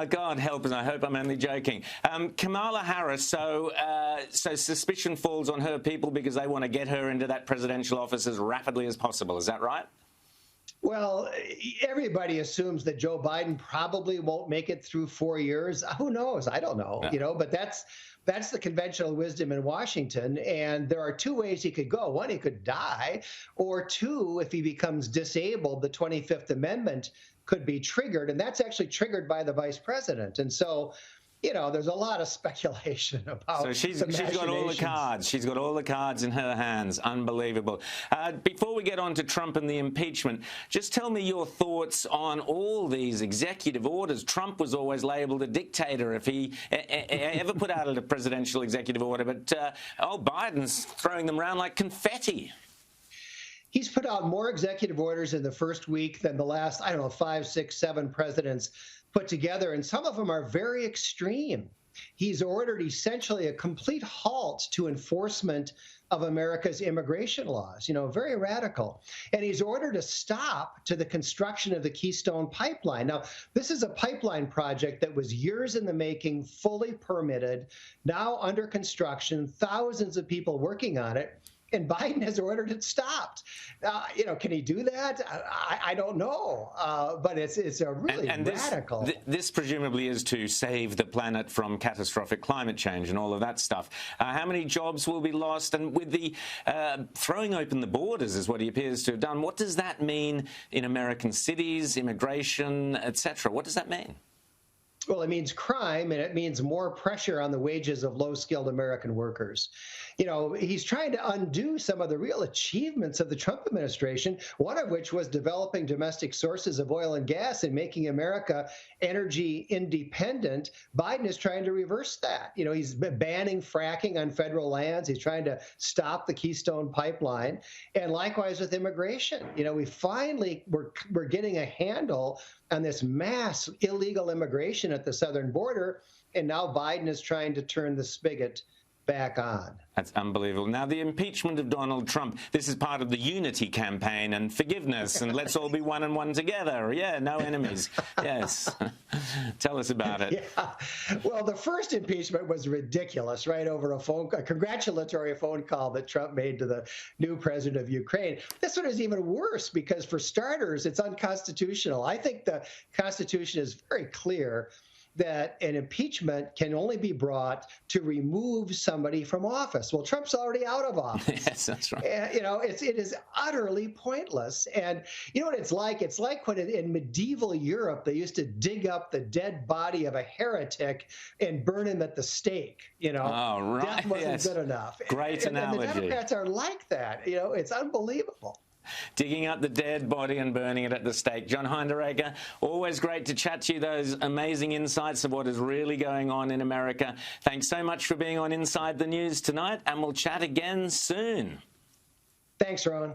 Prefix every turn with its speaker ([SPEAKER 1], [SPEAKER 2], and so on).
[SPEAKER 1] God help us, I hope I'm only joking. Kamala Harris, so suspicion falls on her people because they want to get her into that presidential office as rapidly as possible. Is that right?
[SPEAKER 2] Well, everybody assumes that Joe Biden probably won't make it through 4 years. Who knows? I don't know, but that's the conventional wisdom in Washington. And there are two ways he could go. One, he could die, or two, if he becomes disabled, the 25th Amendment could be triggered. And that's actually triggered by the vice president. And so, there's a lot of speculation about.
[SPEAKER 1] So she's got all the cards. She's got all the cards in her hands. Unbelievable. Before we get on to Trump and the impeachment, just tell me your thoughts on all these executive orders. Trump was always labelled a dictator if he ever put out a presidential executive order, but Biden's throwing them around like confetti.
[SPEAKER 2] He's put out more executive orders in the first week than the last, 5, 6, 7 presidents put together, and some of them are very extreme. He's ordered essentially a complete halt to enforcement of America's immigration laws, very radical. And he's ordered a stop to the construction of the Keystone Pipeline. Now, this is a pipeline project that was years in the making, fully permitted, now under construction, thousands of people working on it. And Biden has ordered it stopped. Can he do that? I don't know. But it's a really radical.
[SPEAKER 1] This presumably is to save the planet from catastrophic climate change and all of that stuff. How many jobs will be lost? And with the throwing open the borders is what he appears to have done. What does that mean in American cities, immigration, etc.? What does that mean?
[SPEAKER 2] Well, it means crime, and it means more pressure on the wages of low-skilled American workers. He's trying to undo some of the real achievements of the Trump administration, one of which was developing domestic sources of oil and gas and making America energy independent. Biden is trying to reverse that. He's banning fracking on federal lands. He's trying to stop the Keystone Pipeline. And likewise with immigration. We're getting a handle on this mass illegal immigration at the southern border, and now Biden is trying to turn the spigot back on.
[SPEAKER 1] That's unbelievable. Now, the impeachment of Donald Trump, this is part of the unity campaign and forgiveness and let's all be one and one together. Yeah, no enemies. Yes. Tell us about it.
[SPEAKER 2] Yeah. Well, the first impeachment was ridiculous, right, over a congratulatory phone call that Trump made to the new president of Ukraine. This one is even worse because, for starters, it's unconstitutional. I think the Constitution is very clear that an impeachment can only be brought to remove somebody from office. Well, Trump's already out of office.
[SPEAKER 1] Yes, that's right.
[SPEAKER 2] And, it is utterly pointless. And you know what it's like? It's like when in medieval Europe, they used to dig up the dead body of a heretic and burn him at the stake.
[SPEAKER 1] Oh, right.
[SPEAKER 2] Death wasn't good enough.
[SPEAKER 1] Great analogy.
[SPEAKER 2] And the Democrats are like that. It's unbelievable.
[SPEAKER 1] Digging up the dead body and burning it at the stake. John Hinderaker, always great to chat to you, those amazing insights of what is really going on in America. Thanks so much for being on Inside the News tonight, and we'll chat again soon.
[SPEAKER 2] Thanks, Rowan.